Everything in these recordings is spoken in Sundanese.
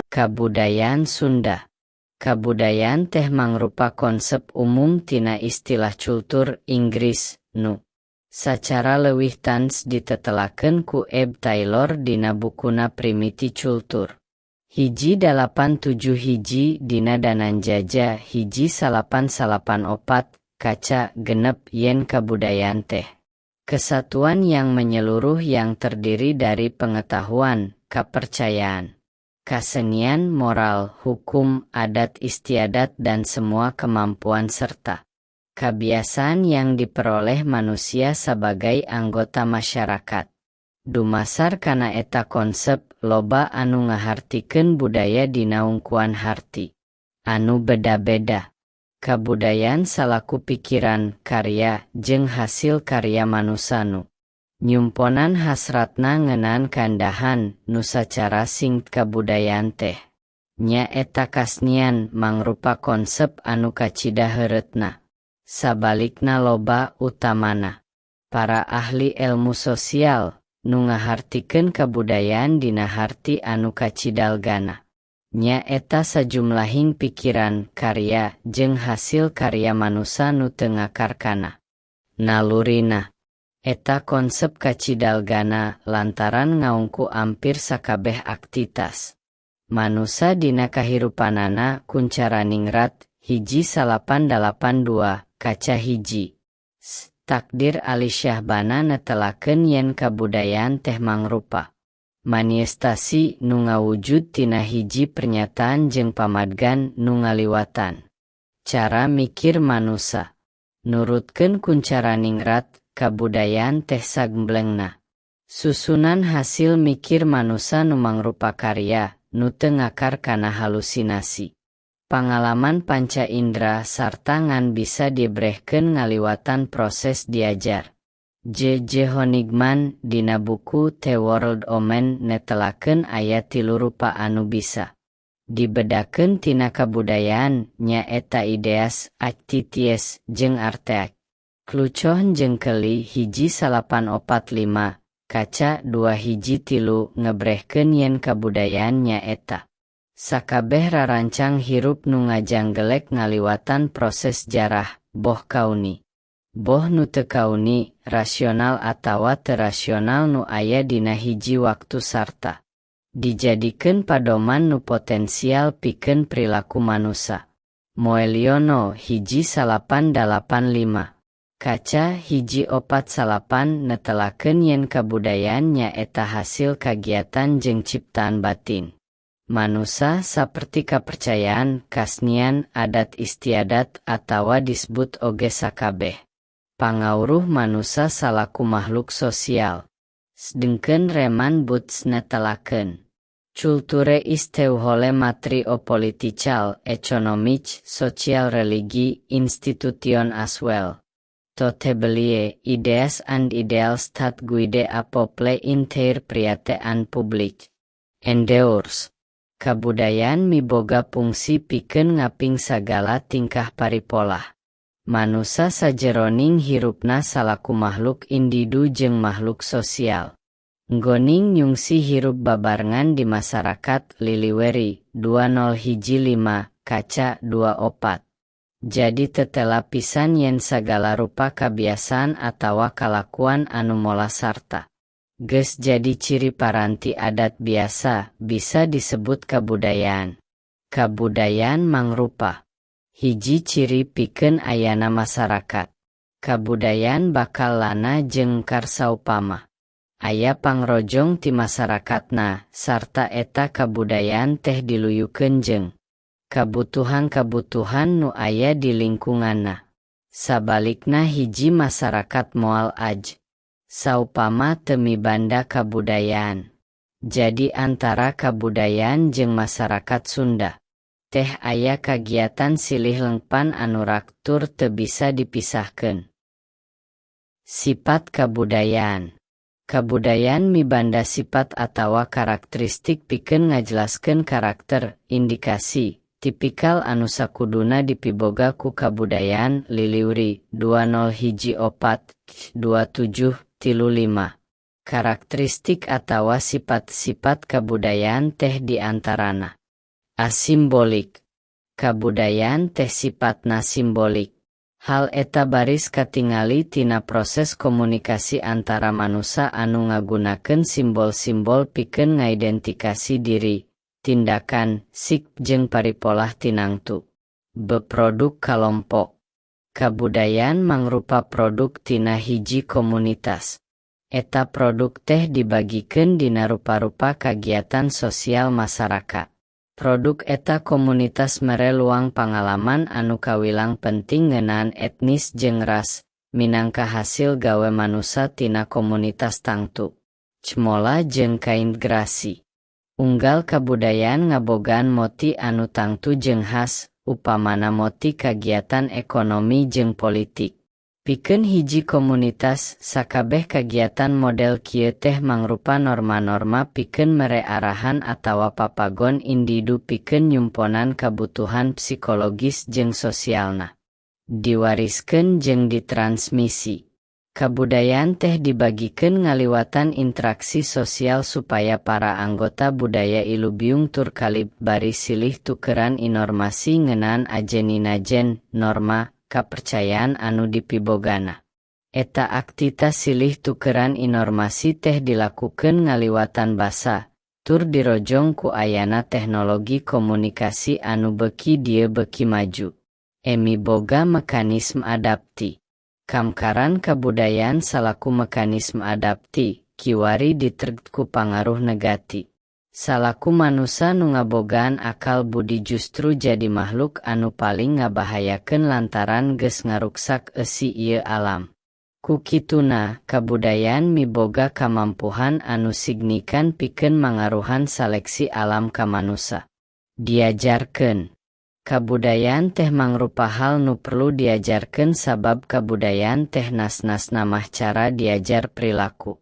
Kabudayaan Sunda. Kabudayaan teh mangrupa konsep umum tina istilah cultur Inggris, nu sacara leuwih tans ditetelakeun ku Ebb Taylor dina bukuna Primiti Culture. 187 hiji dina Dananjaja 1884 kaca genep yen kabudayaan teh kesatuan yang menyeluruh yang terdiri dari pengetahuan, kepercayaan, kesenian, moral, hukum, adat istiadat dan semua kemampuan serta kebiasaan yang diperoleh manusia sebagai anggota masyarakat. Dumasar kana eta konsep, loba anu ngahartikeun budaya dina ungkuan harti anu beda-beda. Kabudayaan salaku pikiran, karya, jeung hasil karya manusanu nyumponan hasratna ngeunaan kandahan nu sacara sing kabudayaan teh nya eta kasnian mangrupa konsep anu kacida heureutna. Sabalikna loba utamana para ahli ilmu sosial nu ngahartikeun kabudayaan dina harti anu kacidalgana nya eta sajumlahing pikiran, karya, jeung hasil karya manusa nu teu ngakarkana nalurina. Eta konsep kacidalgana lantaran ngaungku ampir sakabeh aktivitas manusa dina kahirupanana kuncara ningrat 1882 kaca hiji. Takdir Ali Syahbana netelakeun yen kabudayaan teh mangrupa manifestasi nu ngawujud tina hiji pernyataan jeung pamadgan nu ngaliwatan cara mikir manusa. Nurutkeun kuncara ningrat, kabudayaan teh sagemblengna susunan hasil mikir manusa nu mangrupa karya nu teu ngakar kana halusinasi, pangalaman panca indera sarta ngan bisa dibrehkeun ngaliwatan proses diajar. J. Honigman dina buku The World Omen netelakeun aya 3 rupa anu bisa dibedakeun tina kabudayaan nya eta ideas, activities, jeung arteak. Klucoh jeung keuli 1845 kaca 213 ngebrehkeun yen kabudayaan nya eta sakabeh rarancang hirup nu ngajanggelek ngaliwatan proses jarah, boh kauni, boh nu teu kauni, rasional atawa teu rasional nu aya dina hiji waktu sarta dijadikeun padoman nu potensial pikeun perilaku manusa. Moeliono 1885 kaca 148 netelakeun yen kabudayaan nya eta hasil kagiatan jeung ciptaan batin manusa saperti kapercayaan, kasnian, adat istiadat atawa disebut oge sakabeh pangawruh manusa salaku makhluk sosial. Sedengkeun Reman Butz netelakeun culture is teuhole matrio-political, economic, social, religi, institution as well. Totebelie, ideas and ideals that guide a people in their private and public endeavors. Kabudayaan miboga fungsi pikeun ngaping sagala tingkah paripolah manusa sajeroning hirupna salaku makhluk individu jeung makhluk sosial. Nggoning nyungsi hirup babarengan di masyarakat. Liliweri 2015 kaca 24. Jadi tetela pisan yen sagala rupa kabiasaan atawa kalakuan anu mola sarta geus jadi ciri paranti adat biasa bisa disebut kabudayaan. Kabudayaan mangrupa hiji ciri pikeun ayana masyarakat. Kabudayaan bakal lana jeung karsaupama aya pangrojong ti masyarakatna sarta eta kabudayaan teh diluyukeun jeung kabutuhan-kabutuhan nu aya di lingkunganna. Sabalikna hiji masyarakat moal aj saupama teu mibanda kabudayaan. Jadi antara kabudayaan jeung masyarakat Sunda teh aya kagiatan silih lengpan anu raktur teu bisa dipisahkeun. Sifat kabudayaan. Kabudayaan mibanda sifat atawa karakteristik pikeun ngajelaskeun karakter, indikasi, tipikal anu sakuduna dipiboga ku kabudayaan Liliuri 2014-2735. Karakteristik atawa sifat-sifat kabudayaan teh diantarana. Asimbolik. Kabudayaan teh sifatna simbolik. Hal eta baris katingali tina proses komunikasi antara manusia anu ngagunakeun simbol-simbol pikeun ngaidentikasi diri, tindakan, sik jeung paripolah tinangtu. Beproduk kalompok. Kabudayaan mangrupa produk tina hiji komunitas. Eta produk teh dibagikeun dina rupa-rupa kagiatan sosial masyarakat. Produk eta komunitas mere luang pangalaman anu kawilang penting ngeunaan etnis jeung ras, minangka hasil gawe manusia tina komunitas tangtu. Cmola jeung kaintegrasi. Unggal kabudayaan ngabogaan moti anu tangtu jeung khas, upamana moti kagiatan ekonomi jeung politik. Pikeun hiji komunitas, sakabeh kagiatan model kieu teh mangrupa norma-norma pikeun mere arahan atawa papagon individu pikeun nyumponan kabutuhan psikologis jeung sosialna. Diwariskeun jeung ditransmisi. Kabudayaan teh dibagikeun ngaliwatan interaksi sosial supaya para anggota budaya ilubiung tur kalib bari silih tukeran informasi ngeunaan ajenin-ajen, norma, kapercayaan anu dipibogana. Eta aktivitas silih tukeran informasi teh dilakukeun ngaliwatan basa, tur dirojong ku ayana teknologi komunikasi anu beuki dieu beuki maju. Boga mekanisme adapti. Kamkaran kabudayaan salaku mekanisme adapti, kiwari diterg ku pangaruh negati. Salaku manusia nu ngabogaan akal budi justru jadi makhluk anu paling ngabahayakeun lantaran geus ngaruksak eusi ieu alam. Ku kituna, kabudayaan miboga kamampuhan anu signifikan pikeun mangaruhan seleksi alam ka manusia. Diajarkeun. Kabudayaan teh mangrupa hal nu perlu diajarkeun sabab kabudayaan teh nas-nasna mah cara diajar perilaku.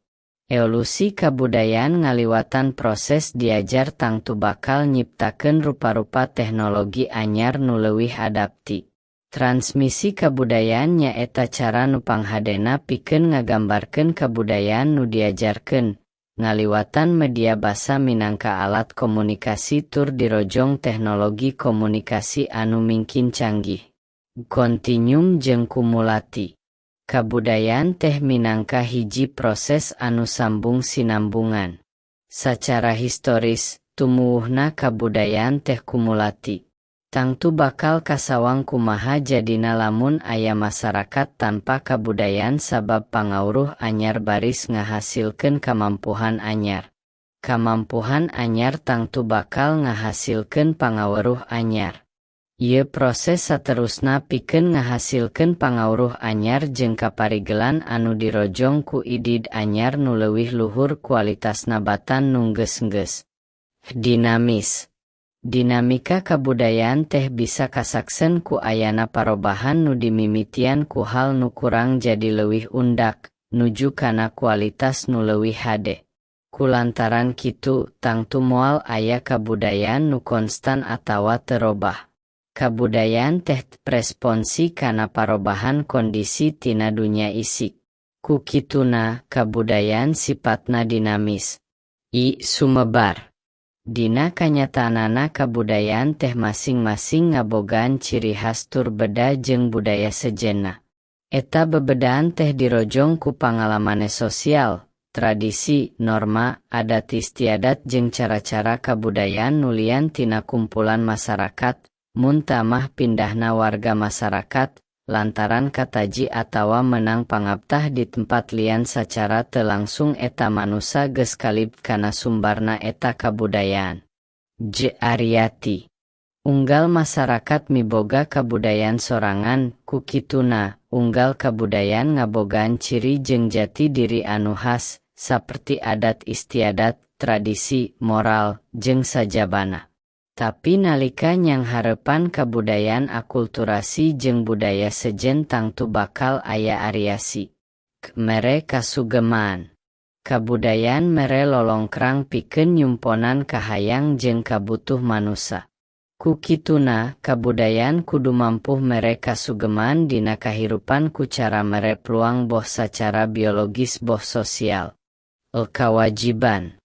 Evolusi kabudayaan ngaliwatan proses diajar tangtu bakal nyiptakeun rupa-rupa teknologi anyar nu leuwih adapti. Transmisi kabudayaan nyaeta cara nu panghadena pikeun ngagambarkeun kabudayaan nu diajarkeun, ngaliwatan media basa minangka alat komunikasi tur dirojong teknologi komunikasi anu mingkin canggih. Kontinuum jeung kumulati. Kabudayaan teh minangka hiji proses anu sambung sinambungan. Sacara historis, tumuwuhna kabudayaan teh kumulati. Tangtu bakal kasawang kumaha jadina lamun aya masyarakat tanpa kabudayaan sabab pangawruh anyar baris ngahasilkeun kamampuhan anyar. Kamampuhan anyar tangtu bakal ngahasilkeun pangawruh anyar. Ieu proses saterusna pikeun ngahasilkeun pangawruh anyar jeung kaparigelan anu dirojong ku idid anyar nu leuwih luhur kualitasna batan nu geus-geus. Dinamis. Dinamika kabudayaan teh bisa kasaksen ku ayana parobahan nu dimimitian ku hal nu kurang jadi leuwih undak, nuju kana kualitas nu leuwih hade. Kulantaran kitu, tangtu moal aya kabudayaan nu konstan atawa terobah. Kabudayaan teh responsi kana parobahan kondisi tina dunya isik. Ku kituna, kabudayaan sifatna dinamis. Sumebar. Dina kanyataanana kabudayaan teh masing-masing ngabogaan ciri khas tur beda jeung budaya sejenna. Eta bebedaan teh dirojong ku pangalamane sosial, tradisi, norma, adat istiadat jeung cara-cara kabudayaan nulian tina kumpulan masyarakat, mun tamah pindahna warga masyarakat, lantaran kataji atawa menang pangabtah di tempat lian sacara teu langsung eta manusa geus kalib kana sumbarna eta kabudayaan. Ariati. Unggal masyarakat miboga kabudayaan sorangan, ku kituna, unggal kabudayaan ngabogaan ciri jeung jati diri anu khas, saperti adat istiadat, tradisi, moral, jeung sajabana. Tapi nalika nyang harepan kabudayaan akulturasi jeung budaya sejen tangtu bakal aya ariasi. Mere kasugeman. Kabudayaan mere lolongkrang pikeun nyumponan kahayang jeung kabutuh manusa. Ku kituna, kabudayaan kudu mampu mereka sugeman dina kahirupan ku cara mere peluang boh secara biologis boh sosial. Kewajiban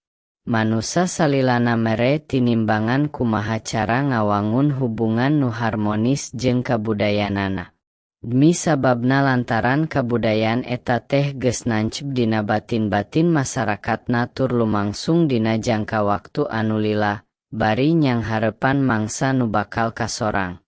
manusia salilana mere tinimbangan kumaha cara ngawangun hubungan nu harmonis jeung kabudayaanana. Demi sababna lantaran kabudayaan eta teh geus nancep dina batin-batin masyarakat tur lumangsung dina jangka waktu anu lila, bari nyang harepan mangsa nu bakal kasorang.